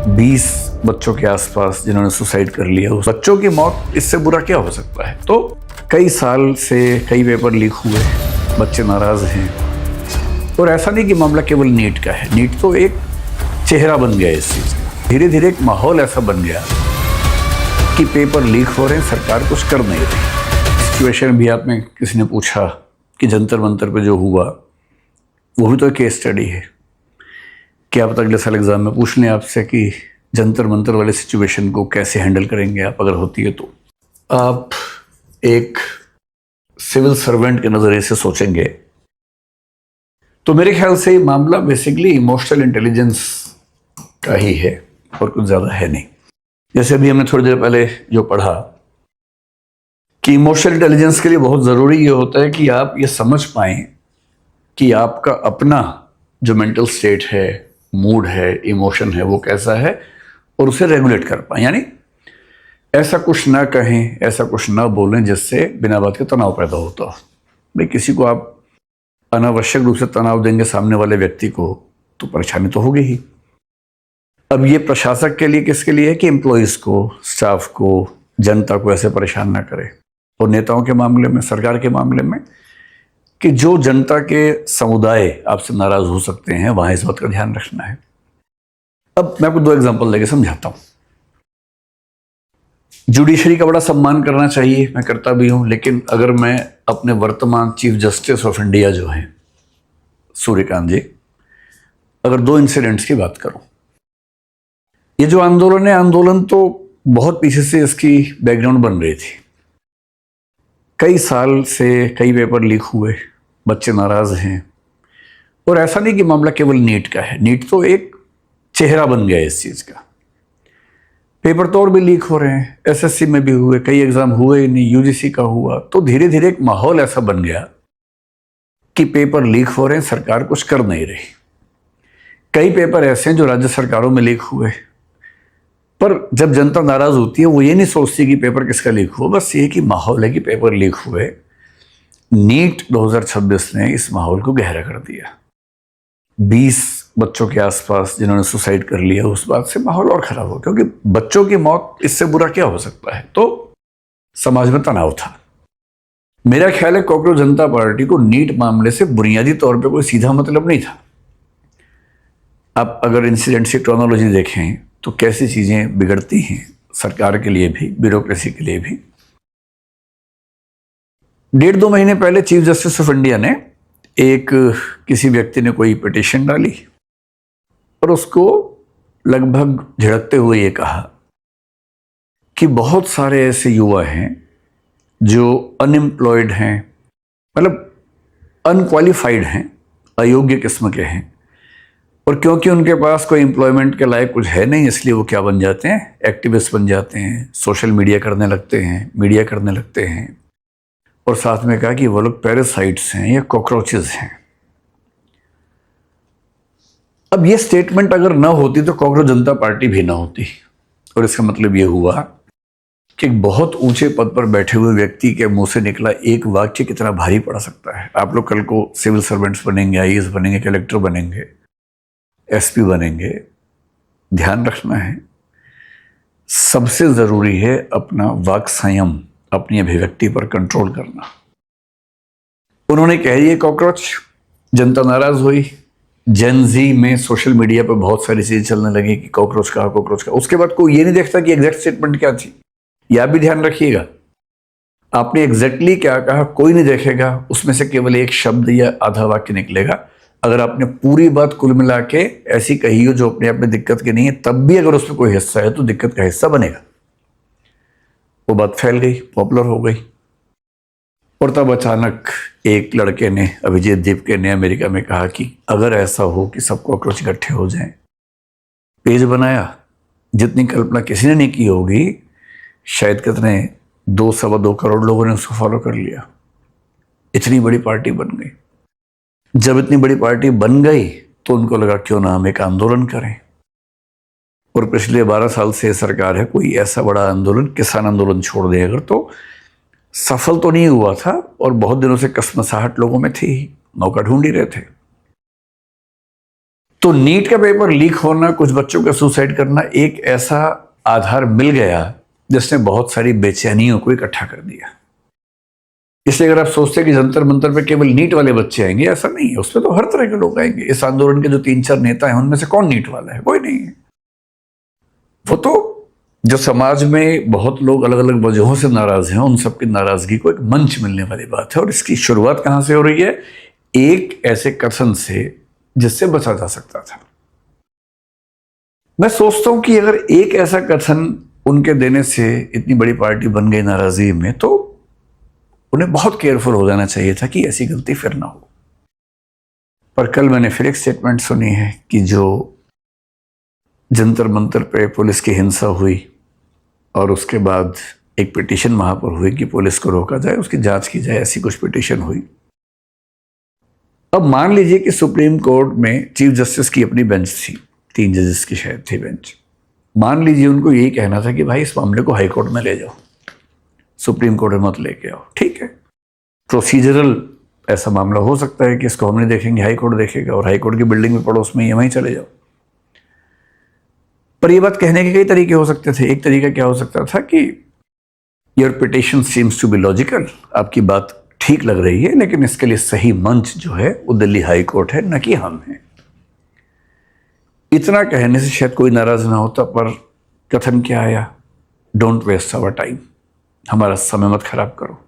20 बच्चों के आसपास जिन्होंने सुसाइड कर लिया। उस बच्चों की मौत इससे बुरा क्या हो सकता है। तो कई साल से कई पेपर लीक हुए, बच्चे नाराज हैं। और ऐसा नहीं कि मामला केवल नीट का है, नीट तो एक चेहरा बन गया इस चीज़ का। धीरे धीरे एक माहौल ऐसा बन गया कि पेपर लीक हो रहे हैं, सरकार कुछ कर नहीं रही। सिचुएशन भी आप में किसी ने पूछा कि जंतर मंतर पे जो हुआ वो भी तो एक केस स्टडी है। क्या पता अगले साल एग्जाम में पूछ लें आपसे कि जंतर मंतर वाले सिचुएशन को कैसे हैंडल करेंगे आप, अगर होती है तो। आप एक सिविल सर्वेंट के नज़रिए से सोचेंगे तो मेरे ख्याल से मामला बेसिकली इमोशनल इंटेलिजेंस का ही है और कुछ ज़्यादा है नहीं। जैसे अभी हमने थोड़ी देर पहले जो पढ़ा कि इमोशनल इंटेलिजेंस के लिए बहुत ज़रूरी ये होता है कि आप ये समझ पाएं कि आपका अपना जो मेंटल स्टेट है, मूड है, इमोशन है, वो कैसा है और उसे रेगुलेट कर पाएं। यानी ऐसा कुछ ना कहें, ऐसा कुछ ना बोलें जिससे बिना बात के तनाव पैदा होता हो। भाई किसी को आप अनावश्यक रूप से तनाव देंगे सामने वाले व्यक्ति को तो परेशानी तो होगी ही। अब ये प्रशासक के लिए किसके लिए है कि एम्प्लॉयज़ को, स्टाफ को, जनता को ऐसे परेशान ना करे। और नेताओं के मामले में, सरकार के मामले में कि जो जनता के समुदाय आपसे नाराज हो सकते हैं वहां इस बात का ध्यान रखना है। अब मैं आपको 2 एग्जांपल लेके समझाता हूं। जुडिशरी का बड़ा सम्मान करना चाहिए, मैं करता भी हूं, लेकिन अगर मैं अपने वर्तमान चीफ जस्टिस ऑफ इंडिया जो हैं सूर्यकांत जी, अगर 2 इंसिडेंट्स की बात करूं, ये जो आंदोलन है, आंदोलन तो बहुत पीछे से इसकी बैकग्राउंड बन रही थी। कई साल से कई पेपर लीक हुए, बच्चे नाराज हैं। और ऐसा नहीं कि मामला केवल नीट का है, नीट तो एक चेहरा बन गया इस चीज़ का। पेपर तो और भी लीक हो रहे हैं, एसएससी में भी हुए, कई एग्जाम हुए ही नहीं, यूजीसी का हुआ। तो धीरे धीरे एक माहौल ऐसा बन गया कि पेपर लीक हो रहे हैं, सरकार कुछ कर नहीं रही। कई पेपर ऐसे हैं जो राज्य सरकारों में लीक हुए, पर जब जनता नाराज होती है वो ये नहीं सोचती कि पेपर किसका लीक हुआ, बस ये कि माहौल है कि पेपर लीक हुए। नीट 2026 ने इस माहौल को गहरा कर दिया। 20 बच्चों के आसपास जिन्होंने सुसाइड कर लिया, उस बात से माहौल और खराब हो, क्योंकि बच्चों की मौत इससे बुरा क्या हो सकता है। तो समाज में तनाव था। मेरा ख्याल है कॉकरोच जनता पार्टी को नीट मामले से बुनियादी तौर पर कोई सीधा मतलब नहीं था। आप अगर इंसिडेंट की क्रोनोलॉजी देखें तो कैसी चीजें बिगड़ती हैं सरकार के लिए भी, ब्यूरोक्रेसी के लिए भी। 1.5-2 महीने पहले चीफ जस्टिस ऑफ इंडिया ने किसी व्यक्ति ने कोई पिटीशन डाली और उसको लगभग झिड़कते हुए ये कहा कि बहुत सारे ऐसे युवा हैं जो अनएम्प्लॉयड हैं, मतलब अनक्वालिफाइड हैं, अयोग्य किस्म के हैं, और क्योंकि उनके पास कोई एम्प्लॉयमेंट के लायक कुछ है नहीं, इसलिए वो क्या बन जाते हैं, एक्टिविस्ट बन जाते हैं, सोशल मीडिया करने लगते हैं, मीडिया करने लगते हैं। और साथ में कहा कि वो लोग पैरासाइट्स हैं या कॉकरोचेस हैं। अब ये स्टेटमेंट अगर ना होती तो कॉकरोच जनता पार्टी भी ना होती। और इसका मतलब ये हुआ कि एक बहुत ऊंचे पद पर बैठे हुए व्यक्ति के मुंह से निकला एक वाक्य कितना भारी पड़ सकता है। आप लोग कल को सिविल सर्वेंट्स बनेंगे, आईएएस बनेंगे, कलेक्टर बनेंगे, एसपी बनेंगे। ध्यान रखना है, सबसे जरूरी है अपना वाक संयम, अपनी अभिव्यक्ति पर कंट्रोल करना। उन्होंने कह दिया कॉकरोच, जनता नाराज हुई। जेन जी में सोशल मीडिया पर बहुत सारी चीजें चलने लगी कि कॉकरोच कहा, कॉकरोच कहा। उसके बाद कोई ये नहीं देखता कि एग्जैक्ट स्टेटमेंट क्या थी। यह भी ध्यान रखिएगा, आपने एग्जैक्टली क्या कहा कोई नहीं देखेगा, उसमें से केवल एक शब्द या आधा वाक्य निकलेगा। अगर आपने पूरी बात कुल मिला के ऐसी कही हो जो अपने आप में दिक्कत की नहीं है, तब भी अगर उसमें कोई हिस्सा है तो दिक्कत का हिस्सा बनेगा। वो बात फैल गई, पॉपुलर हो गई। और तब अचानक एक लड़के ने, अभिजीत दीपके ने, अमेरिका में कहा कि अगर ऐसा हो कि सब कॉकरोच इकट्ठे हो जाएं, पेज बनाया। जितनी कल्पना किसी ने नहीं की होगी, शायद कितने 2-2.25 करोड़ लोगों ने उसको फॉलो कर लिया। इतनी बड़ी पार्टी बन गई। जब इतनी बड़ी पार्टी बन गई तो उनको लगा क्यों ना हम एक आंदोलन करें। और पिछले 12 साल से सरकार है, कोई ऐसा बड़ा आंदोलन, किसान आंदोलन छोड़ दे अगर, तो सफल तो नहीं हुआ था। और बहुत दिनों से कसमसाहट लोगों में थी, मौका ढूंढ ही रहे थे। तो नीट का पेपर लीक होना, कुछ बच्चों का सुसाइड करना एक ऐसा आधार मिल गया जिसने बहुत सारी बेचैनियों को इकट्ठा कर दिया। इसलिए अगर आप सोचते हैं कि जंतर मंतर पे केवल नीट वाले बच्चे आएंगे, ऐसा नहीं है। उसमें तो हर तरह के लोग आएंगे। इस आंदोलन के जो 3-4 नेता हैं उनमें से कौन नीट वाला है? कोई नहीं है। वो तो जो समाज में बहुत लोग अलग अलग वजहों से नाराज हैं, उन सबकी नाराजगी को एक मंच मिलने वाली बात है। और इसकी शुरुआत कहां से हो रही है? एक ऐसे कथन से जिससे बचा जा सकता था। मैं सोचता हूं कि अगर एक ऐसा कथन उनके देने से इतनी बड़ी पार्टी बन गई नाराजगी में, तो उन्हें बहुत केयरफुल हो जाना चाहिए था कि ऐसी गलती फिर ना हो। पर कल मैंने फिर एक स्टेटमेंट सुनी है कि जो जंतर मंतर पे पुलिस की हिंसा हुई और उसके बाद एक पिटीशन वहां पर हुई कि पुलिस को रोका जाए, उसकी जांच की जाए, ऐसी कुछ पिटीशन हुई। अब मान लीजिए कि सुप्रीम कोर्ट में चीफ जस्टिस की अपनी बेंच थी, 3 जजेस की शायद थी बेंच। मान लीजिए उनको यही कहना था कि भाई इस मामले को हाई कोर्ट में ले जाओ, सुप्रीम कोर्ट में मत लेके आओ। ठीक है, प्रोसीजरल ऐसा मामला हो सकता है कि इसको हम नहीं देखेंगे, हाई कोर्ट देखेगा, और हाई कोर्ट की बिल्डिंग में पड़ोस में वहीं चले जाओ। पर यह बात कहने के कई तरीके हो सकते थे। एक तरीका क्या हो सकता था कि your petition seems to be logical, आपकी बात ठीक लग रही है, लेकिन इसके लिए सही मंच जो है वो दिल्ली हाई कोर्ट है, न कि हम हैं। इतना कहने से शायद कोई नाराज ना होता, पर कथन क्या आया? डोंट वेस्ट आवर टाइम, हमारा समय मत खराब करो।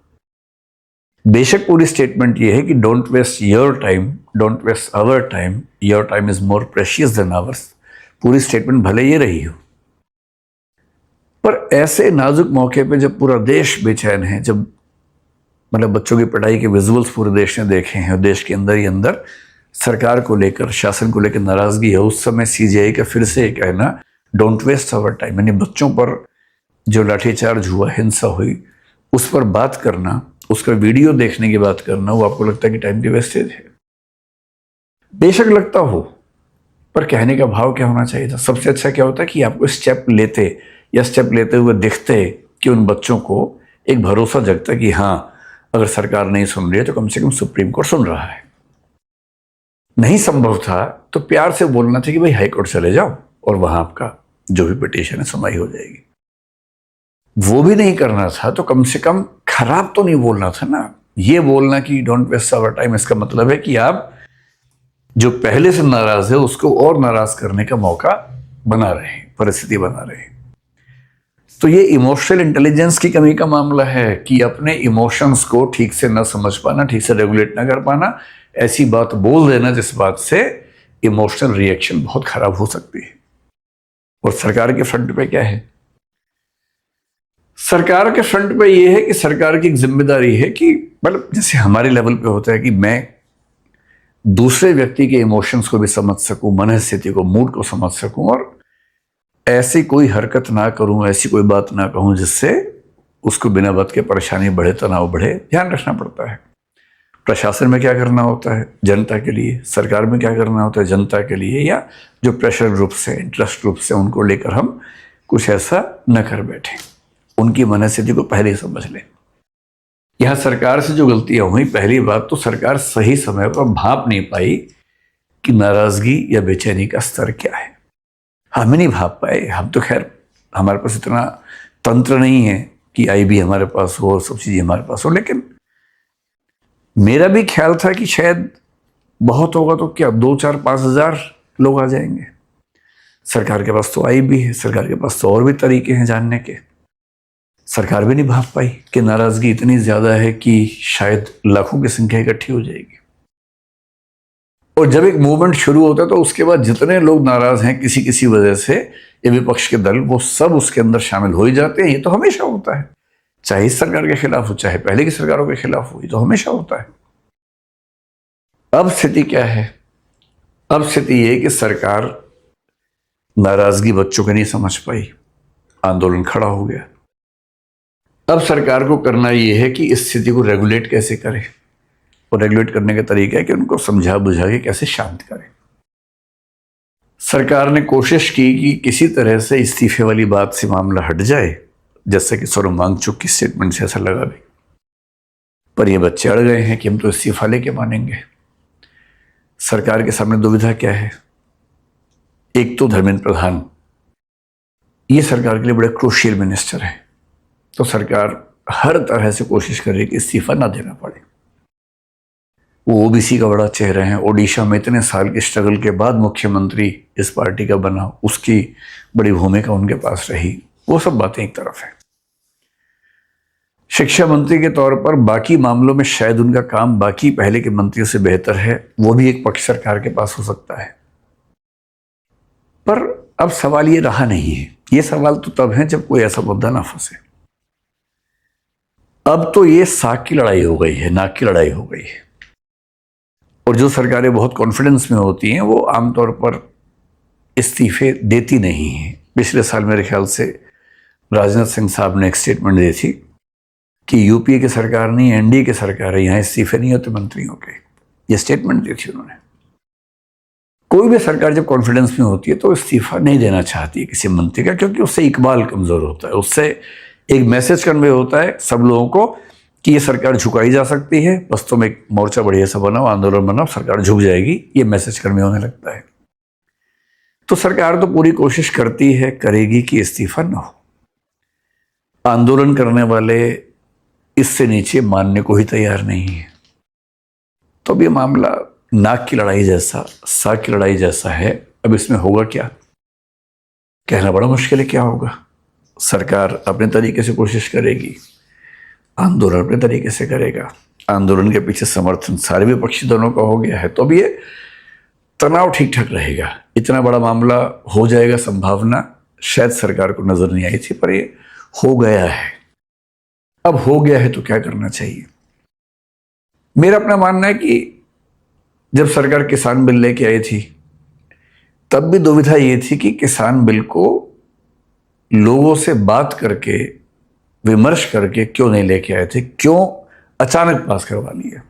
बेशक पूरी स्टेटमेंट ये है कि don't waste your time, don't waste our time, your time is more precious than ours. पूरी स्टेटमेंट भले ये रही हो, पर ऐसे नाजुक मौके पे जब पूरा देश बेचैन है, जब मतलब बच्चों की पढ़ाई के विजुअल्स पूरे देश ने देखे हैं और देश के अंदर ही अंदर सरकार को लेकर, शासन को लेकर नाराजगी है, उस समय सीजीआई का फिर से कहना डोंट वेस्ट आवर टाइम, यानी बच्चों पर जो लाठीचार्ज हुआ, हिंसा हुई, उस पर बात करना, उसका वीडियो देखने की बात करना, वो आपको लगता है कि टाइम की वेस्टेज है? बेशक लगता हो, पर कहने का भाव क्या होना चाहिए था? सबसे अच्छा क्या होता कि आपको स्टेप लेते या स्टेप लेते हुए दिखते कि उन बच्चों को एक भरोसा जगता कि हाँ, अगर सरकार नहीं सुन रही है तो कम से कम सुप्रीम कोर्ट सुन रहा है। नहीं संभव था तो प्यार से बोलना था कि भाई हाई कोर्ट चले जाओ और वहां आपका जो भी पिटीशन है सुनवाई हो जाएगी। वो भी नहीं करना था तो कम से कम खराब तो नहीं बोलना था ना। ये बोलना कि डोंट वेस्ट आवर टाइम, इसका मतलब है कि आप जो पहले से नाराज है उसको और नाराज करने का मौका बना रहे हैं, परिस्थिति बना रहे हैं। तो ये इमोशनल इंटेलिजेंस की कमी का मामला है कि अपने इमोशंस को ठीक से न समझ पाना, ठीक से रेगुलेट न कर पाना, ऐसी बात बोल देना जिस बात से इमोशनल रिएक्शन बहुत खराब हो सकती है। और सरकार के फ्रंट पे क्या है? सरकार के फ्रंट पे ये है कि सरकार की एक जिम्मेदारी है कि मतलब जैसे हमारे लेवल पे होता है कि मैं दूसरे व्यक्ति के इमोशंस को भी समझ सकूं, मन स्थिति को, मूड को समझ सकूं, और ऐसी कोई हरकत ना करूं, ऐसी कोई बात ना कहूं जिससे उसको बिना बात के परेशानी बढ़े, तनाव बढ़े। ध्यान रखना पड़ता है प्रशासन में क्या करना होता है जनता के लिए, सरकार में क्या करना होता है जनता के लिए, या जो प्रेशर ग्रुप्स हैं, इंटरेस्ट ग्रुप्स हैं, उनको लेकर हम कुछ ऐसा न कर बैठे। उनकी मनस्थिति को पहले ही समझ लें। यहां सरकार से जो गलतियां हुई, पहली बात तो सरकार सही समय पर भाप नहीं पाई कि नाराजगी या बेचैनी का स्तर क्या है। हम ही नहीं भाप पाए। हम तो खैर, हमारे पास इतना तंत्र नहीं है कि आईबी हमारे पास हो, सब चीजें हमारे पास हो, लेकिन मेरा भी ख्याल था कि शायद बहुत होगा तो क्या 2-4-5 हज़ार लोग आ जाएंगे। सरकार के पास तो आईबी है, सरकार के पास तो और भी तरीके हैं जानने के। सरकार भी नहीं भाप पाई कि नाराजगी इतनी ज्यादा है कि शायद लाखों की संख्या इकट्ठी हो जाएगी। और जब एक मूवमेंट शुरू होता है तो उसके बाद जितने लोग नाराज हैं किसी किसी वजह से, ये विपक्ष के दल, वो सब उसके अंदर शामिल हो ही जाते हैं। ये तो हमेशा होता है, चाहे इस सरकार के खिलाफ हो, चाहे पहले की सरकारों के खिलाफ हो, ये तो हमेशा होता है। अब स्थिति क्या है? अब स्थिति ये कि सरकार नाराजगी बच्चों को नहीं समझ पाई, आंदोलन खड़ा हो गया। अब सरकार को करना यह है कि इस स्थिति को रेगुलेट कैसे करे, और रेगुलेट करने का तरीका है कि उनको समझा बुझा के कैसे शांत करे। सरकार ने कोशिश की कि किसी तरह से इस्तीफे वाली बात से मामला हट जाए, जैसे कि सोनम वांगचुक की स्टेटमेंट से ऐसा लगा भी, पर ये बच्चे अड़ गए हैं कि हम तो इस्तीफा लेके मानेंगे। सरकार के सामने दुविधा क्या है? एक तो धर्मेंद्र प्रधान, ये सरकार के लिए बड़े क्रूशियल मिनिस्टर है, तो सरकार हर तरह से कोशिश कर रही है कि इस्तीफा ना देना पड़े। वो ओबीसी का बड़ा चेहरा है, ओडिशा में इतने साल के स्ट्रगल के बाद मुख्यमंत्री इस पार्टी का बना, उसकी बड़ी भूमिका उनके पास रही। वो सब बातें एक तरफ है। शिक्षा मंत्री के तौर पर बाकी मामलों में शायद उनका काम बाकी पहले के मंत्रियों से बेहतर है, वो भी एक पक्ष सरकार के पास हो सकता है। पर अब सवाल ये रहा नहीं है। ये सवाल तो तब है जब कोई ऐसा मुद्दा ना फंसे। अब तो ये साख की लड़ाई हो गई है, नाक की लड़ाई हो गई है। और जो सरकारें बहुत कॉन्फिडेंस में होती हैं वो आमतौर पर इस्तीफे देती नहीं हैं। पिछले साल मेरे ख्याल से राजनाथ सिंह साहब ने एक स्टेटमेंट दी थी कि यूपीए की सरकार नहीं, एनडीए की सरकार है, यहाँ इस्तीफे नहीं होते मंत्रियों के। ये स्टेटमेंट दी थी उन्होंने। कोई भी सरकार जब कॉन्फिडेंस में होती है तो इस्तीफा नहीं देना चाहती है किसी मंत्री का, क्योंकि उससे इकबाल कमजोर होता है, उससे एक मैसेज कन्वे होता है सब लोगों को कि ये सरकार झुकाई जा सकती है, बस तुम एक मोर्चा बढ़िया सा बनाओ, आंदोलन बनाओ, सरकार झुक जाएगी, ये मैसेज कन्वे होने लगता है। तो सरकार तो पूरी कोशिश करती है, करेगी कि इस्तीफा न हो। आंदोलन करने वाले इससे नीचे मानने को ही तैयार नहीं है। तो अब ये मामला नाक की लड़ाई जैसा, साग की लड़ाई जैसा है। अब इसमें होगा क्या, कहना बड़ा मुश्किल है क्या होगा। सरकार अपने तरीके से कोशिश करेगी, आंदोलन अपने तरीके से करेगा। आंदोलन के पीछे समर्थन सारे विपक्षी दलों का हो गया है, तो अब ये तनाव ठीक ठाक रहेगा। इतना बड़ा मामला हो जाएगा, संभावना शायद सरकार को नजर नहीं आई थी, पर ये हो गया है। अब हो गया है तो क्या करना चाहिए। मेरा अपना मानना है कि जब सरकार किसान बिल लेके आई थी तब भी दुविधा ये थी कि किसान बिल को लोगों से बात करके, विमर्श करके क्यों नहीं लेके आए थे, क्यों अचानक पास करवा लिया।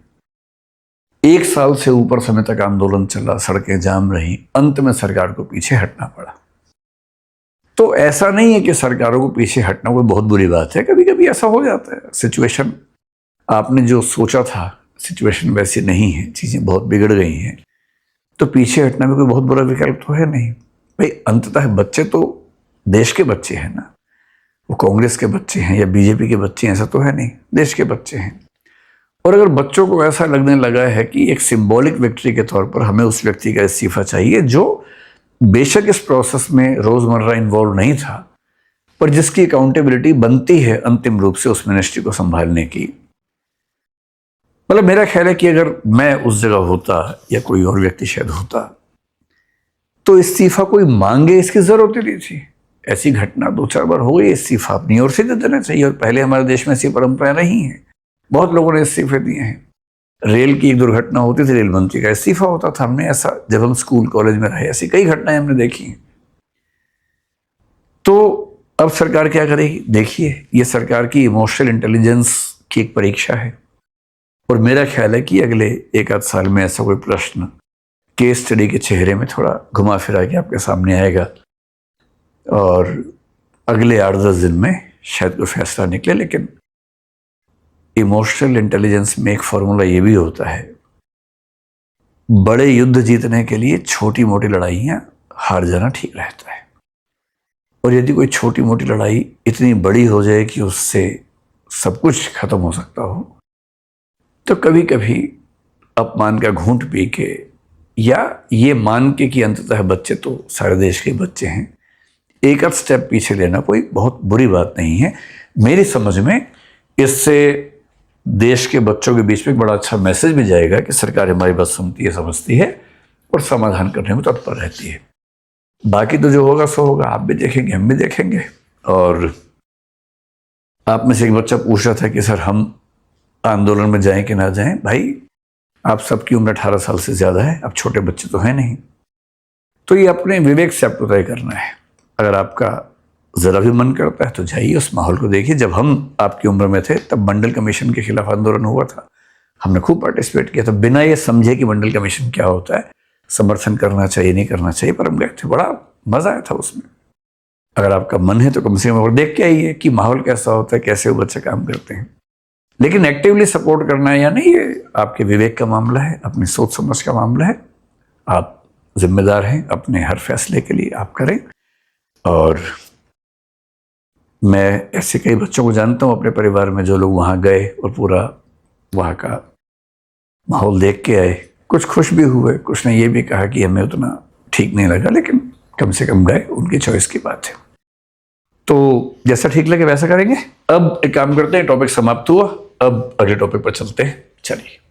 1 साल से ऊपर समय तक आंदोलन चला, सड़कें जाम रही, अंत में सरकार को पीछे हटना पड़ा। तो ऐसा नहीं है कि सरकारों को पीछे हटना कोई बहुत बुरी बात है, कभी कभी ऐसा हो जाता है। सिचुएशन, आपने जो सोचा था सिचुएशन वैसी नहीं है, चीजें बहुत बिगड़ गई हैं, तो पीछे हटना भी कोई बहुत बुरा विकल्प तो है नहीं। भाई अंततः बच्चे तो देश के बच्चे हैं ना, वो कांग्रेस के बच्चे हैं या बीजेपी के बच्चे हैं ऐसा तो है नहीं, देश के बच्चे हैं। और अगर बच्चों को ऐसा लगने लगा है कि एक सिंबॉलिक विक्ट्री के तौर पर हमें उस व्यक्ति का इस्तीफा चाहिए जो बेशक इस प्रोसेस में रोजमर्रा इन्वॉल्व नहीं था, पर जिसकी अकाउंटेबिलिटी बनती है अंतिम रूप से उस मिनिस्ट्री को संभालने की। मतलब मेरा ख्याल है कि अगर मैं उस जगह होता या कोई और व्यक्ति शायद होता तो इस्तीफा कोई मांगे इसकी जरूरत नहीं थी। ऐसी घटना 2-4 बार हो गई, इस्तीफा अपनी ओर से दे देना चाहिए। और पहले हमारे देश में ऐसी परंपरा नहीं है, बहुत लोगों ने इस्तीफे दिए हैं। रेल की एक दुर्घटना होती थी, रेल मंत्री का इस्तीफा होता था। हमने ऐसा, जब हम स्कूल कॉलेज में रहे, ऐसी कई घटनाएं हमने देखी हैं। तो अब सरकार क्या करेगी, देखिए ये सरकार की इमोशनल इंटेलिजेंस की एक परीक्षा है। और मेरा ख्याल है कि अगले 1 आध साल में ऐसा कोई प्रश्न केस स्टडी के चेहरे में थोड़ा घुमा फिरा के आपके सामने आएगा और अगले 8-10 दिन में शायद कोई फैसला निकले। लेकिन इमोशनल इंटेलिजेंस में एक फॉर्मूला ये भी होता है, बड़े युद्ध जीतने के लिए छोटी मोटी लड़ाइयां हार जाना ठीक रहता है। और यदि कोई छोटी मोटी लड़ाई इतनी बड़ी हो जाए कि उससे सब कुछ खत्म हो सकता हो, तो कभी कभी अपमान का घूंट पी के या ये मान के कि अंततः बच्चे तो सारे देश के बच्चे हैं, एक आध स्टेप पीछे लेना कोई बहुत बुरी बात नहीं है। मेरी समझ में इससे देश के बच्चों के बीच में एक बड़ा अच्छा मैसेज भी जाएगा कि सरकार हमारी बात सुनती है, समझती है और समाधान करने में तत्पर रहती है। बाकी तो जो होगा सो होगा, आप भी देखेंगे, हम भी देखेंगे। और आप में से एक बच्चा पूछ रहा था कि सर हम आंदोलन में जाएं कि ना जाएं। भाई आप सबकी उम्र 18 साल से ज़्यादा है, अब छोटे बच्चे तो हैं नहीं। तो ये अपने विवेक से आपको तय करना है। अगर आपका ज़रा भी मन करता है तो जाइए, उस माहौल को देखिए। जब हम आपकी उम्र में थे तब मंडल कमीशन के खिलाफ आंदोलन हुआ था, हमने खूब पार्टिसिपेट किया था, बिना ये समझे कि मंडल कमीशन क्या होता है, समर्थन करना चाहिए नहीं करना चाहिए, पर हम गए थे, बड़ा मज़ा आया था उसमें। अगर आपका मन है तो कम से कम और देख के आइए कि माहौल कैसा होता है, कैसे वो बच्चे काम करते हैं। लेकिन एक्टिवली सपोर्ट करना है या नहीं, ये आपके विवेक का मामला है, अपनी सोच समझ का मामला है। आप जिम्मेदार हैं, अपने हर फैसले के लिए आप करें। और मैं ऐसे कई बच्चों को जानता हूँ अपने परिवार में जो लोग वहाँ गए और पूरा वहाँ का माहौल देख के आए। कुछ खुश भी हुए, कुछ ने ये भी कहा कि हमें उतना ठीक नहीं लगा, लेकिन कम से कम गए, उनकी चॉइस की बात है। तो जैसा ठीक लगे वैसा करेंगे। अब एक काम करते हैं, टॉपिक समाप्त हुआ, अब अगले टॉपिक पर चलते हैं। चलिए।